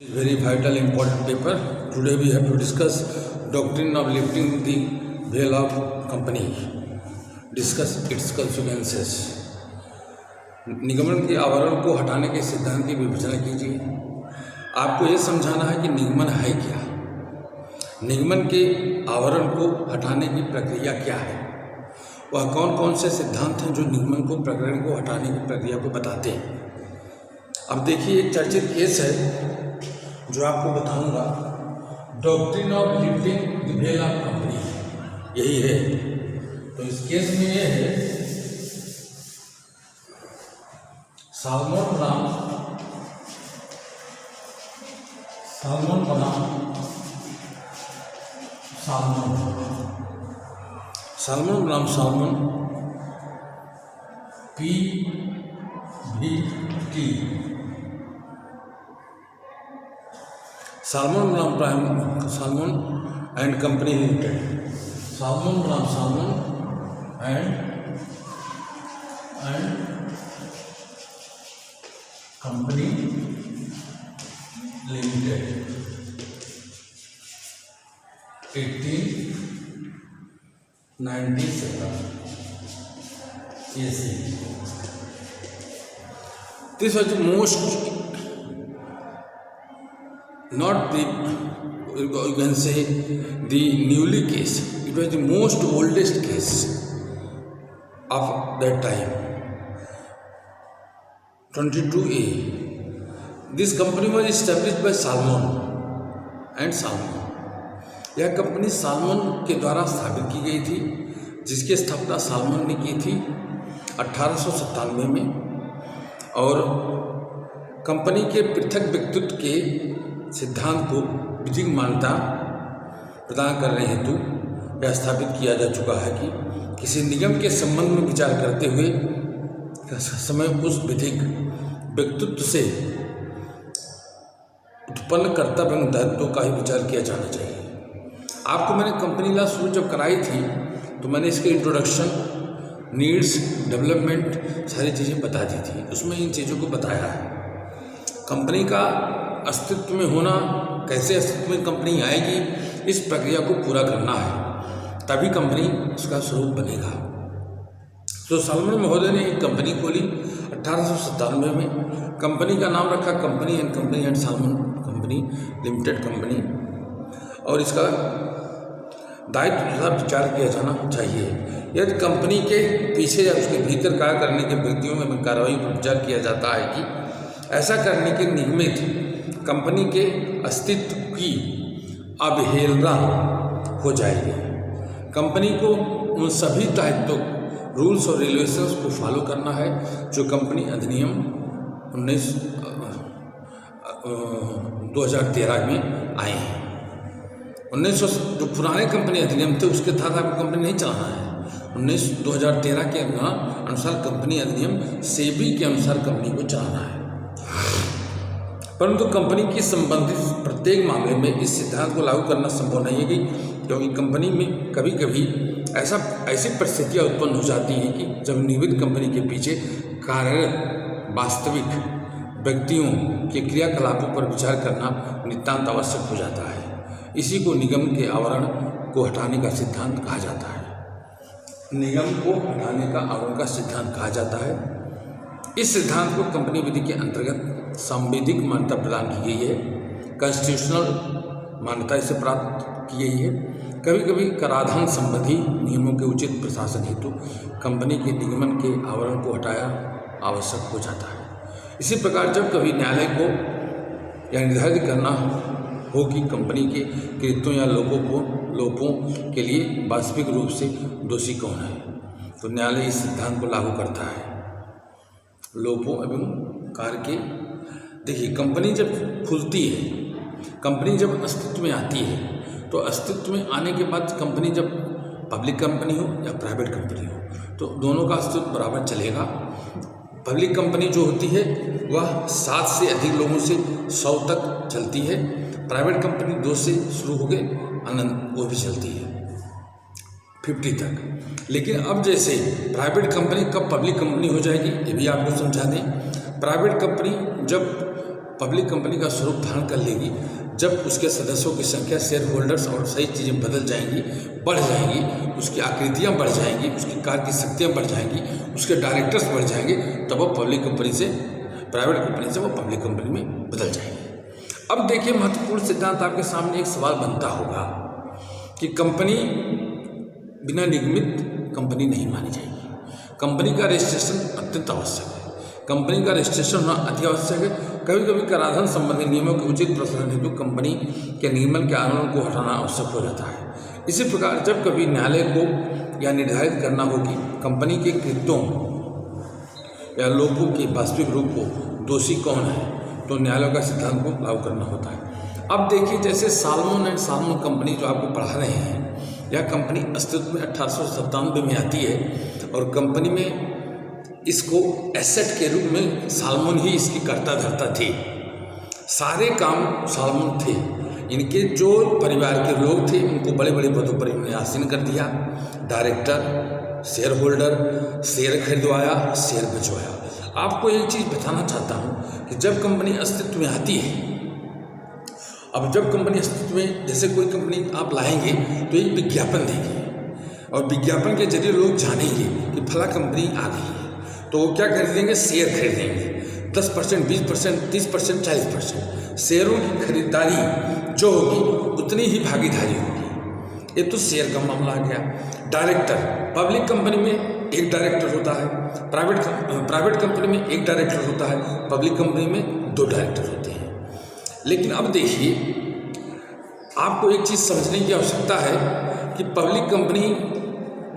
Very vital important paper. Today we have to discuss doctrine of lifting the veil of company. Discuss its consequences. निगमन के आवरण को हटाने के सिद्धांत की विवेचना कीजिए। आपको यह समझाना है कि निगमन है क्या, निगमन के आवरण को हटाने की प्रक्रिया क्या है, वह कौन कौन से सिद्धांत हैं जो निगमन को प्रकरण को हटाने की प्रक्रिया को बताते हैं। अब देखिए, एक चर्चित केस है जो आपको बताऊंगा, doctrine of lifting the well of company, यही है। तो इस केस में ये है, सालमन बनाम salmon PVT, Salmon and Company Limited, Salmon and Company Limited, 1897 AC. This was the most, not the, you can say the newly case, it was the most oldest case of that time, 22A. This company was established by Salmon and Salmon. यह company salmon के द्वारा स्थापित की गई थी, जिसकी स्थापना salmon ने की थी 1897 में, और कंपनी के पृथक व्यक्तित्व के सिद्धांत को विधिक मान्यता प्रदान करने हेतु यह स्थापित किया जा चुका है कि किसी निगम के संबंध में विचार करते हुए समय उस विधिक व्यक्तित्व से उत्पन्न कर्तव्य एवं दायित्व का ही विचार किया जाना चाहिए। आपको मैंने कंपनी लॉ शुरू जब कराई थी तो मैंने इसके इंट्रोडक्शन, नीड्स, डेवलपमेंट सारी चीज़ें बता दी थी। उसमें इन चीज़ों को बताया है। कंपनी का अस्तित्व में होना, कैसे अस्तित्व में कंपनी आएगी, इस प्रक्रिया को पूरा करना है, तभी कंपनी उसका स्वरूप बनेगा। तो सालमन महोदय ने एक कंपनी खोली 1897 में। कंपनी का नाम रखा company and salmon company limited company, और इसका दायित्व तथा विचार किया जाना चाहिए। यदि कंपनी के पीछे या उसके भीतर कार्य करने के व्यक्तियों में कार्रवाई पर विचार किया जाता है कि ऐसा करने के निगमित कंपनी के अस्तित्व की अवहेलना हो जाएगी। कंपनी को उन सभी दायित्वों, रूल्स और रेगुलेशंस को फॉलो करना है जो कंपनी अधिनियम 2013 में आए हैं। 1900 जो पुराने कंपनी अधिनियम थे उसके तहत आपको कंपनी नहीं चलाना है। 2013 के अनुसार कंपनी अधिनियम सेबी के अनुसार कंपनी को चलाना है। परंतु कंपनी की संबंधित प्रत्येक मामले में इस सिद्धांत को लागू करना संभव नहीं है, क्योंकि कंपनी में कभी कभी ऐसी परिस्थितियाँ उत्पन्न हो जाती हैं कि जब निगमित कंपनी के पीछे कार्यरत वास्तविक व्यक्तियों के क्रियाकलापों पर विचार करना नितांत आवश्यक हो जाता है। इसी को निगम के आवरण को हटाने का सिद्धांत कहा जाता है। निगम को हटाने का आवरण का सिद्धांत कहा जाता है। इस सिद्धांत को कंपनी विधि के अंतर्गत संवैधानिक मान्यता प्रदान की गई है, कॉन्स्टिट्यूशनल मान्यता इसे प्राप्त की गई है। कभी कभी कराधान संबंधी नियमों के उचित प्रशासन हेतु कंपनी के निगमन के आवरण को हटाया आवश्यक हो जाता है। इसी प्रकार जब कभी न्यायालय को यह निर्धारित करना हो कि कंपनी के कृत्यों या लोपों के लिए वास्तविक रूप से दोषी कौन है, तो न्यायालय इस सिद्धांत को लागू करता है। लोपों एवं कार्य के, देखिए, कंपनी जब खुलती है, कंपनी जब अस्तित्व में आती है, तो अस्तित्व में आने के बाद कंपनी जब पब्लिक कंपनी हो या प्राइवेट कंपनी हो, तो दोनों का अस्तित्व बराबर चलेगा। पब्लिक कंपनी जो होती है वह 7 से अधिक लोगों से 100 तक चलती है। प्राइवेट कंपनी 2 से शुरू हो गए अनंत, वो भी चलती है 50 तक। लेकिन अब जैसे प्राइवेट कंपनी कब पब्लिक कंपनी हो जाएगी, ये भी आपको समझा दें। प्राइवेट कंपनी जब पब्लिक कंपनी का स्वरूप धारण कर लेगी जब उसके सदस्यों की संख्या, शेयर होल्डर्स और सही चीज़ें बदल जाएंगी, बढ़ जाएंगी, उसकी आकृतियाँ बढ़ जाएंगी, उसकी कार्य की शक्तियाँ बढ़ जाएंगी, उसके डायरेक्टर्स बढ़ जाएंगे, तब वो पब्लिक कंपनी से, प्राइवेट कंपनी से वो पब्लिक कंपनी में बदल जाएंगे। अब देखिए, महत्वपूर्ण सिद्धांत आपके सामने एक सवाल बनता होगा कि कंपनी बिना निगमित कंपनी नहीं मानी जाएगी। कंपनी का रजिस्ट्रेशन अत्यंत आवश्यक है। कंपनी का रजिस्ट्रेशन होना अति आवश्यक है। कभी कभी कराधान संबंधी नियमों के उचित प्रसारण हेतु कंपनी के निगमन के आंदोलन को हटाना आवश्यक हो जाता है। इसी प्रकार जब कभी न्यायालय को यह निर्धारित करना हो कि कंपनी के कृत्यों या लोगों के वास्तविक रूप को दोषी कौन है, तो न्यायालय का सिद्धांत को लागू करना होता है। अब देखिए, जैसे सालमन एंड सालमन कंपनी जो आपको पढ़ा रहे हैं, यह कंपनी अस्तित्व में 1897 में आती है और कंपनी में इसको एसेट के रूप में सालमन ही इसकी कर्ता धर्ता थे। सारे काम सालमन थे। इनके जो परिवार के लोग थे उनको बड़े बड़े पदों पर इन्होंने आसीन कर दिया। डायरेक्टर, शेयर होल्डर, शेयर खरीदवाया, शेयर बेचवाया। आपको एक चीज़ बताना चाहता हूँ कि जब कंपनी अस्तित्व में आती है, अब जब कंपनी अस्तित्व में, जैसे कोई कंपनी आप लाएंगे तो एक विज्ञापन देंगे और विज्ञापन के जरिए लोग जानेंगे कि फला कंपनी आ गई है, तो वो क्या खरीदेंगे? शेयर खरीदेंगे। 10%, 20%, 30%, 40% शेयरों की खरीदारी जो होगी उतनी ही भागीदारी होगी। ये तो शेयर का मामला आ गया। डायरेक्टर, पब्लिक कंपनी में एक डायरेक्टर होता है, प्राइवेट कंपनी में एक डायरेक्टर होता है, पब्लिक कंपनी में 2 डायरेक्टर होते हैं। लेकिन अब देखिए, आपको एक चीज़ समझने की आवश्यकता है कि पब्लिक कंपनी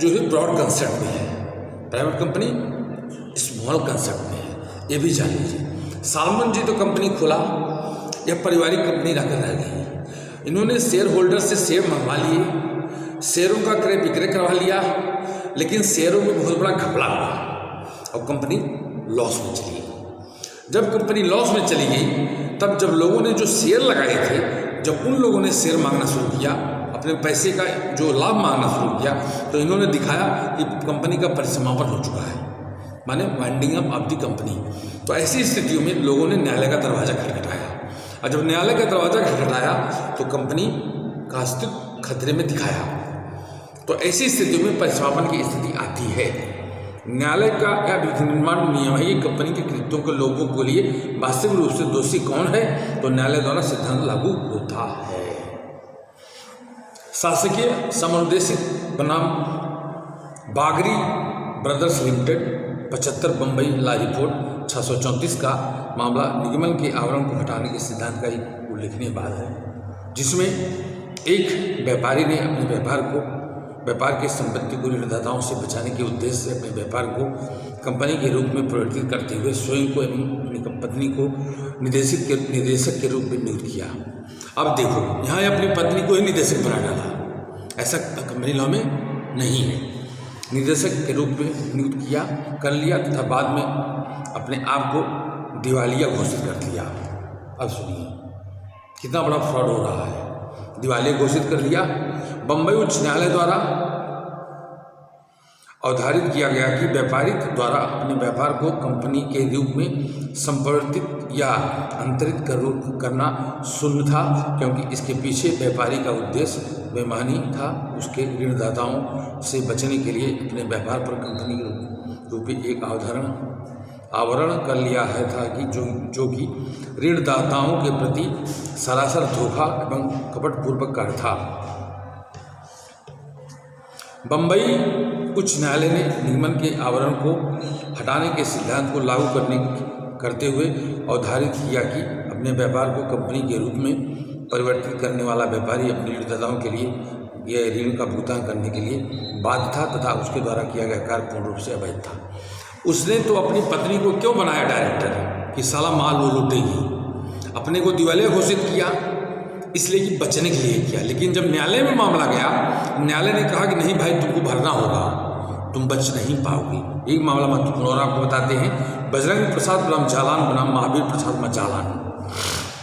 जो है ब्रॉड कंसेप्ट में है, प्राइवेट कंपनी स्मॉल कंसेप्ट में है। ये भी जान लीजिए। सालमन जी तो कंपनी खोला, यह पारिवारिक कंपनी रहकर रह गई। इन्होंने शेयर होल्डर से शेयर मंगवा लिए, शेयरों का क्रय विक्रय करवा लिया, लेकिन शेयरों में बहुत बड़ा घपला हुआ और कंपनी लॉस में चली गई। जब कंपनी लॉस में चली गई, तब जब लोगों ने जो शेयर लगाए थे, जब उन लोगों ने शेयर मांगना शुरू किया, अपने पैसे का जो लाभ मांगना शुरू किया, तो इन्होंने दिखाया कि कंपनी का परिसमापन हो चुका है, माने winding up of the company. तो ऐसी स्थितियों में लोगों ने न्यायालय का दरवाजा खटखटाया और जब न्यायालय का दरवाजा खटखटाया तो कंपनी का अस्तित्व खतरे में दिखाया। तो ऐसी स्थितियों में परिसमापन की स्थिति आती है। न्यायालय का क्या विधि निर्माण नियम है, ये कंपनी के कृत्यों के लोगों के लिए वास्तविक रूप से दोषी कौन है, तो न्यायालय द्वारा सिद्धांत लागू होता है। शासकीय समनुदेशित बनाम Bagri brothers limited 75 Bombay law report 634 का मामला निगमन के आवरण को हटाने के सिद्धांत का एक उल्लेखनीय बात है, जिसमें एक व्यापारी ने अपने व्यापार की संपत्ति को ऋणदाताओं से बचाने के उद्देश्य से अपने व्यापार को कंपनी के रूप में परिवर्तित करते हुए स्वयं को एवं अपनी पत्नी को निदेशक के रूप में नियुक्त किया। अब देखो, यहाँ अपनी पत्नी को ही निदेशक बना डाला, ऐसा कंपनी लॉ में नहीं है। निदेशक के रूप में नियुक्त किया, कर लिया तथा बाद में अपने आप को दिवालिया घोषित कर दिया। अब सुनिए कितना बड़ा फ्रॉड हो रहा है। दिवालिया घोषित कर लिया। बम्बई उच्च न्यायालय द्वारा अवधारित किया गया कि व्यापारी द्वारा अपने व्यापार को कंपनी के रूप में संपरिवर्तित या अंतरित करना शून्य था, क्योंकि इसके पीछे व्यापारी का उद्देश्य बेईमानी था। उसके ऋणदाताओं से बचने के लिए अपने व्यापार पर कंपनी के रूप में एक आवरण कर लिया है था कि जो कि ऋणदाताओं के प्रति सरासर धोखा एवं कपटपूर्वक कार्य था। बम्बई उच्च न्यायालय ने निगमन के आवरण को हटाने के सिद्धांत को लागू करते हुए अवधारित किया कि अपने व्यापार को कंपनी के रूप में परिवर्तित करने वाला व्यापारी अपने ऋणदाताओं के लिए यह ऋण का भुगतान करने के लिए बाध्य था तथा उसके द्वारा किया गया कार्य पूर्ण रूप से अवैध था। उसने तो अपनी पत्नी को क्यों बनाया डायरेक्टर कि साला माल वो लूटेगी, अपने को दिवालिया घोषित किया इसलिए कि बचने के लिए किया। लेकिन जब न्यायालय में मामला गया, न्यायालय ने कहा कि नहीं भाई, तुमको भरना होगा, तुम बच नहीं पाओगे। एक मामला महत्वपूर्ण और आपको बताते हैं। बजरंग प्रसाद बनाम चालान बनाम महावीर प्रसाद मचालान,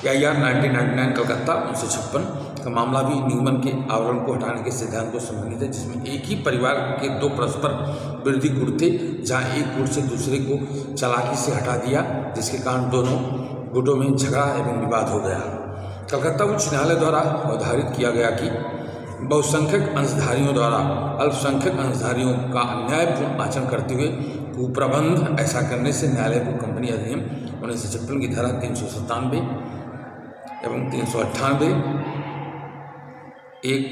या 1999 कलकत्ता 1956 का मामला भी निगमन के आवरण को हटाने के सिद्धांत को संबंधित है, जिसमें एक ही परिवार के 2 परस्पर विरोधी गुट थे, जहाँ एक गुट से दूसरे को चालाकी से हटा दिया, जिसके कारण दोनों गुटों में झगड़ा एवं विवाद हो गया। कलकत्ता उच्च न्यायालय द्वारा अवधारित किया गया कि बहुसंख्यक अंशधारियों द्वारा अल्पसंख्यक अंशधारियों का अन्यायपूर्ण आचरण करते हुए कुप्रबंध ऐसा करने से न्यायालय को कंपनी अधिनियम 1956 की धारा 397 एवं 398 एक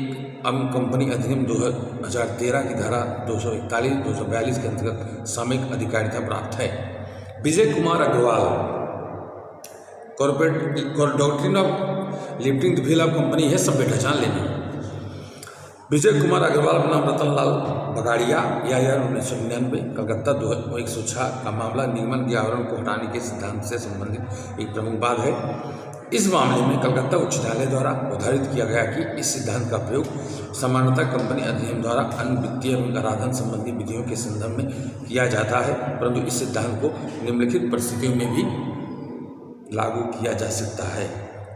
अंग कंपनी अधिनियम 2013 की धारा 241, 242 के अंतर्गत सामयिक अधिकारिता प्राप्त है। Vijay Kumar Agrawal corporate doctrine of lifting the veil of company है, सब पहचान लेना। विजय कुमार अग्रवाल बनाम रतनलाल बगाड़िया या 1999 कलकत्ता 106 का मामला निगमन के आवरण को हटाने के सिद्धांत से संबंधित एक प्रमुख बात है। इस मामले में कलकत्ता उच्च न्यायालय द्वारा अवधारित किया गया कि इस सिद्धांत का प्रयोग सामान्यतः कंपनी अधिनियम द्वारा अन्य वित्तीय एवं कराधान संबंधी विधियों के संदर्भ में किया जाता है, परंतु इस सिद्धांत को निम्नलिखित परिस्थितियों में भी लागू किया जा सकता है।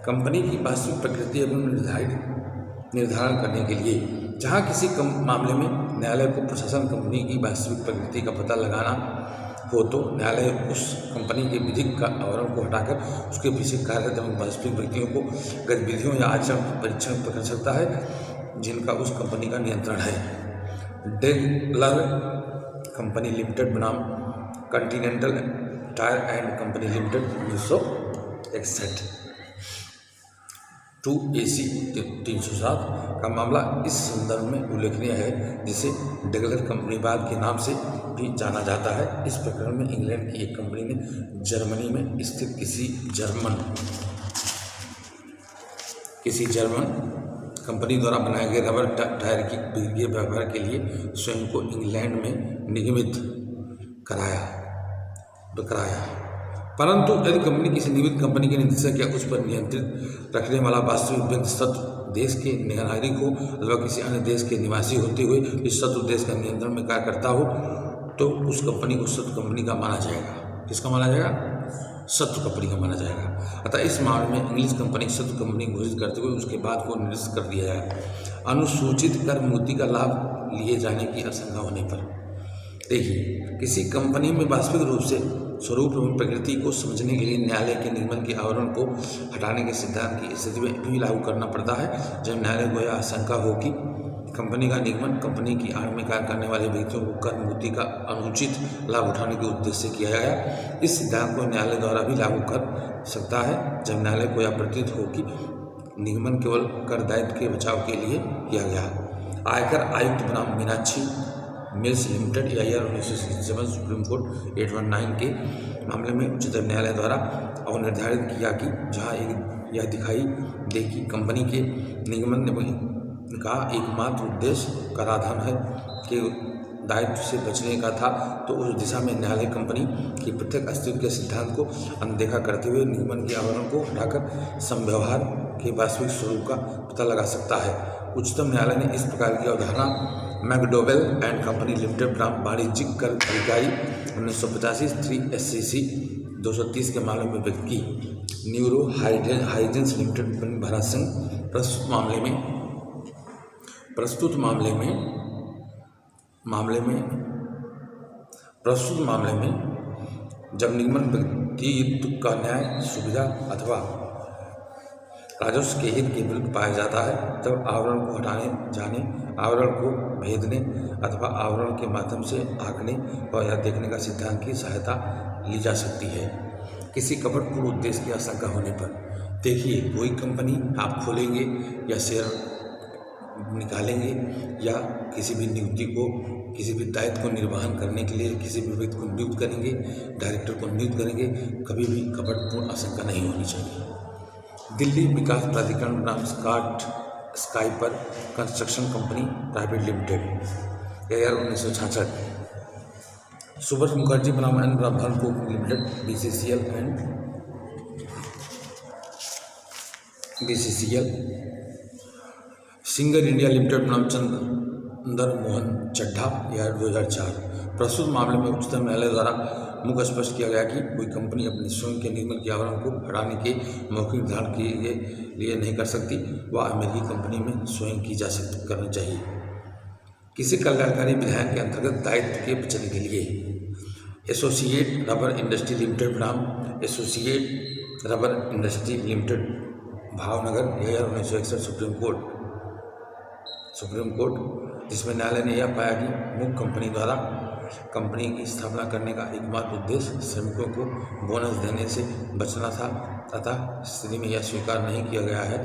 कंपनी की वास्तविक प्रकृति एवं निर्धारण करने के लिए जहां किसी मामले में न्यायालय को प्रशासन कंपनी की वास्तविक प्रकृति का पता लगाना हो तो न्यायालय उस कंपनी के विधिक का आवरण को हटाकर उसके पीछे कार्यरत एवं वास्तविक व्यक्तियों को गतिविधियों या आचरण परीक्षण कर सकता है जिनका उस कंपनी का नियंत्रण है। डेलर कंपनी लिमिटेड बनाम continental tyre and company limited 1961 2AC 307 का मामला इस संदर्भ में उल्लेखनीय है, जिसे डेलर कंपनीवाद के नाम से भी जाना जाता है। इस प्रकरण में इंग्लैंड की एक कंपनी ने जर्मनी में स्थित किसी जर्मन कंपनी द्वारा बनाए गए रबर टायर की बिक्री के व्यापार के लिए स्वयं को इंग्लैंड में निगमित कराया, परंतु यदि कंपनी किसी नियमित कंपनी के निदेशक या उस पर नियंत्रित रखने वाला वास्तविक व्यक्ति शत्रु देश के नागरिक हो अथवा किसी अन्य देश के निवासी होते हुए इस शत्रु देश का नियंत्रण में कार्य करता हो तो उस कंपनी को शत्रु कंपनी का माना जाएगा। किसका माना जाएगा? शत्रु कंपनी का माना जाएगा। अतः इस मामले में इंग्लिश कंपनी शत्रु कंपनी घोषित करते हुए उसके बाद को निरस्त कर दिया जाए। अनुसूचित कर मुक्ति का लाभ लिए जाने की आशंका होने पर देखिए, किसी कंपनी में वास्तविक रूप से स्वरूप एवं प्रकृति को समझने के लिए न्यायालय के निगमन के आवरण को हटाने के सिद्धांत की स्थिति में भी लागू करना पड़ता है जब न्यायालय को यह आशंका हो कि कंपनी का निगमन कंपनी की आड़ में कार्य करने वाले व्यक्तियों को कर मुक्ति का अनुचित लाभ उठाने के उद्देश्य से किया गया। इस सिद्धांत को न्यायालय द्वारा भी लागू कर सकता है जब न्यायालय को यह प्रतीत हो कि निगमन केवल कर दायित्व के बचाव के लिए किया गया। आयकर आयुक्त बनाम मीनाक्षी मिल्स लिमिटेड या 1967 सुप्रीम कोर्ट 819 के मामले में उच्चतम न्यायालय द्वारा अवनिर्धारित किया कि जहां यह दिखाई दे कि कंपनी के निगमन का एकमात्र उद्देश्य कराधान है के दायित्व से बचने का था तो उस दिशा में न्यायालय कंपनी की प्रत्येक अस्तित्व के सिद्धांत को अनदेखा करते हुए निगमन के आवरण को हटाकर समव्यवहार के वास्तविक स्वरूप का पता लगा सकता है। उच्चतम न्यायालय ने इस प्रकार की अवधारणा मैकडोवेल एंड कंपनी लिमिटेड बनाम वाणिज्यिक कर अधिकारी 1985 3 SCC 230 के मामले में व्यक्त की। Neuro Huygens limited Bharat Singh प्रस्तुत मामले में जब निगमन व्यक्तित्व का न्याय सुविधा अथवा राजस्व के हित के विरुद्ध पाया जाता है तब आवरण को हटाने जाने, आवरण को भेदने अथवा आवरण के माध्यम से आंकने और या देखने का सिद्धांत की सहायता ली जा सकती है। किसी कपटपूर्ण उद्देश्य की आशंका होने पर देखिए, कोई कंपनी आप खोलेंगे या शेयर निकालेंगे या किसी भी नियुक्ति को किसी भी दायित्व को निर्वहन करने के लिए किसी भी व्यक्ति को नियुक्त करेंगे, डायरेक्टर को नियुक्त करेंगे, कभी भी कपटपूर्ण आशंका नहीं होनी चाहिए। दिल्ली विकास प्राधिकरण बनाम Skipper construction company private limited 1966, Subhash Mukherjee बनाम N Brahmapur limited BCCL Singer India limited बनाम चंदर मोहन चड्ढा 2004। प्रस्तुत मामले में उच्चतम न्यायालय द्वारा मुख्य स्पष्ट किया गया कि कोई कंपनी अपने स्वयं के निगमन के आवरण को हटाने के मौखिक निर्धारण के लिए नहीं कर सकती, वह अमेरिकी कंपनी में स्वयं की जा सकती करनी चाहिए। किसी कल्याणकारी विधायन के अंतर्गत दायित्व के बचने के लिए एसोसिएट रबर इंडस्ट्री लिमिटेड बनाम associate rubber industry limited Bhavnagar, 1961 supreme court, जिसमें न्यायालय ने यह पाया कि मुख्य कंपनी द्वारा कंपनी की स्थापना करने का एकमात्र उद्देश्य श्रमिकों को बोनस देने से बचना था तथा स्थिति में यह स्वीकार नहीं किया गया है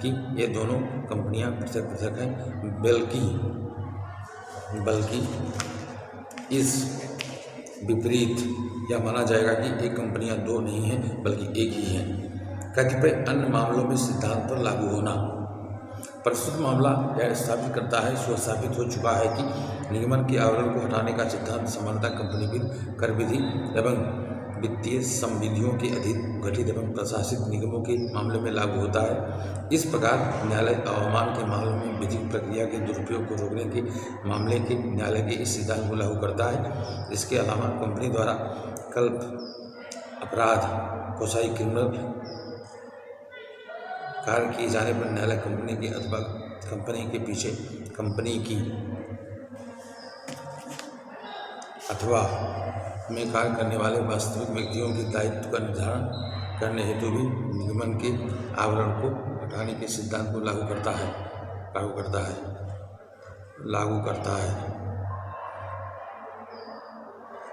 कि ये दोनों कंपनियां पृथक पृथक हैं, बल्कि इस विपरीत यह माना जाएगा कि एक कंपनियां दो नहीं हैं बल्कि एक ही हैं। कतिपय अन्य मामलों में सिद्धांत पर लागू होना। प्रस्तुत मामला यह स्थापित करता है, स्वस्थापित हो चुका है कि निगमन के आवरण को हटाने का सिद्धांत सामान्यतः कंपनी विधि, कर विधि एवं वित्तीय संविधियों के अधीन गठित एवं प्रशासित निगमों के मामले में लागू होता है। इस प्रकार न्यायालय अवमान के मामले में विधिक प्रक्रिया के दुरुपयोग को रोकने के मामले के न्यायालय के इस सिद्धांत को लागू करता है। इसके अलावा कंपनी द्वारा कल्प अपराध, कोसाई क्रिमिनल कार्य किए जाने पर न्यायालय कंपनी के अथवा कंपनी के पीछे कंपनी की अथवा में कार्य करने वाले वास्तविक व्यक्तियों के दायित्व का निर्धारण करने हेतु भी निगमन के आवरण को हटाने के सिद्धांत को लागू करता है।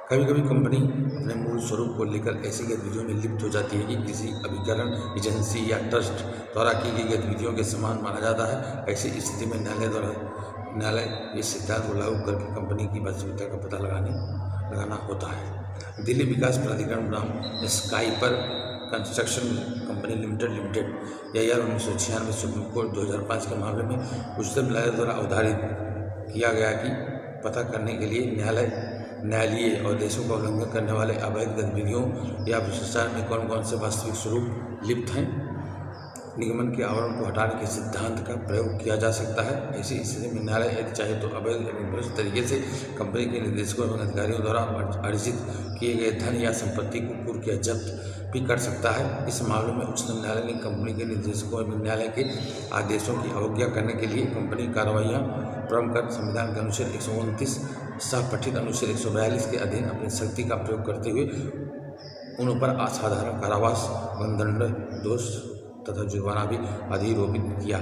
कभी कभी कंपनी अपने मूल स्वरूप को लेकर ऐसी गतिविधियों में लिप्त हो जाती है कि किसी अभिकरण एजेंसी या ट्रस्ट द्वारा की गई गतिविधियों के समान माना जाता है। ऐसी स्थिति में न्यायालय इस सिद्धांत को लागू करके कंपनी की वास्तविकता का पता लगाना होता है। दिल्ली विकास प्राधिकरण बनाम Skipper construction company limited, 1996 supreme court 2005 के मामले में उच्चतम न्यायालय द्वारा अवधारित किया गया कि पता करने के लिए न्यायालयीय आदेशों का उल्लंघन करने वाले अवैध गतिविधियों या भ्रष्टाचार में कौन कौन से वास्तविक स्वरूप लिप्त हैं, निगमन के आवरण को हटाने के सिद्धांत का प्रयोग किया जा सकता है। ऐसी स्थिति में न्यायालय यदि चाहे तो अवैध एवं भ्रष्ट तरीके से कंपनी के निदेशकों एवं अधिकारियों द्वारा अर्जित किए गए धन या संपत्ति को कुर्क या जब्त भी कर सकता है। इस मामले में उच्चतम न्यायालय ने कंपनी के निदेशकों एवं न्यायालय के आदेशों की अवज्ञा करने के लिए कंपनी कार्रवाइयाँ प्रारंभ कर संविधान के अनुच्छेद 129 सह पठित अनुच्छेद 142 के अधीन अपनी शक्ति का प्रयोग करते हुए उन पर असाधारण कारावास, बंधन, दोष तथा जुर्माना भी अधिरोपित किया।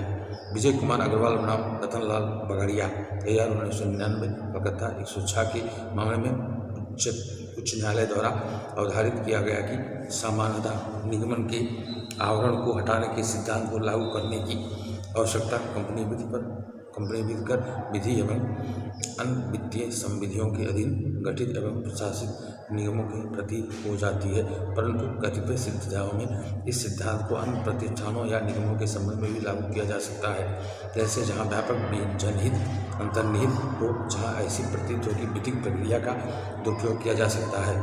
विजय कुमार अग्रवाल बनाम रतनलाल बगड़िया, 1999 कलकत्ता, 106 के मामले में उच्च न्यायालय द्वारा अवधारित किया गया कि सामान्यतः निगमन के आवरण को हटाने के सिद्धांत को लागू करने की आवश्यकता कंपनी विधिकर विधि एवं अन्य वित्तीय संविधियों के अधीन गठित एवं प्रशासित निगमों के प्रति हो जाती है, परंतु कतिपय सिद्धांतों में इस सिद्धांत को अन्य प्रतिष्ठानों या निगमों के संबंध में भी लागू किया जा सकता है, जैसे जहां व्यापक जनहित अंतर्निहित हो, जहां ऐसी प्रतीत हो कि विधिक प्रक्रिया का दुरुपयोग किया जा सकता है।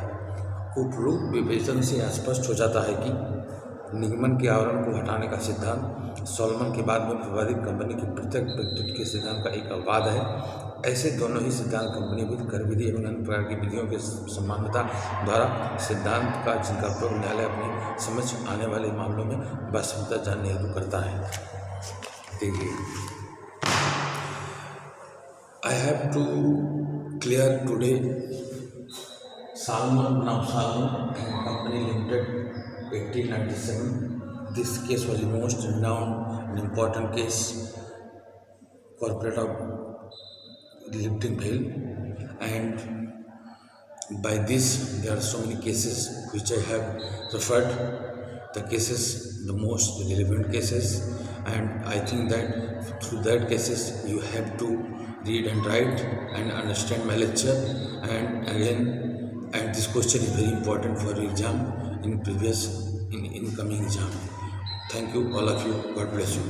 उपरोक्त विवेचन से स्पष्ट हो जाता है कि निगमन के आवरण को हटाने का सिद्धांत सॉलमन के बाद में विवादित कंपनी के पृथक व्यक्तित्व के सिद्धांत का एक अपवाद है। ऐसे दोनों ही सिद्धांत कंपनी विधि, कर विधि एवं अन्य प्रकार की विधियों के समानता द्वारा सिद्धांत का जिनका प्रयोग न्यायालय अपने समझ आने वाले मामलों में वास्तविकता जानने हेतु करता है। देखिए, I have to clear today Salmon Company Limited, 1897. This case was the most renowned and important case corporate of lifting fail, and by this there are so many cases which I have referred, the cases, the most relevant cases, and I think that through that cases you have to read and write and understand my lecture, and again, and this question is very important for your exam in incoming exam. Thank you all of you. God bless you.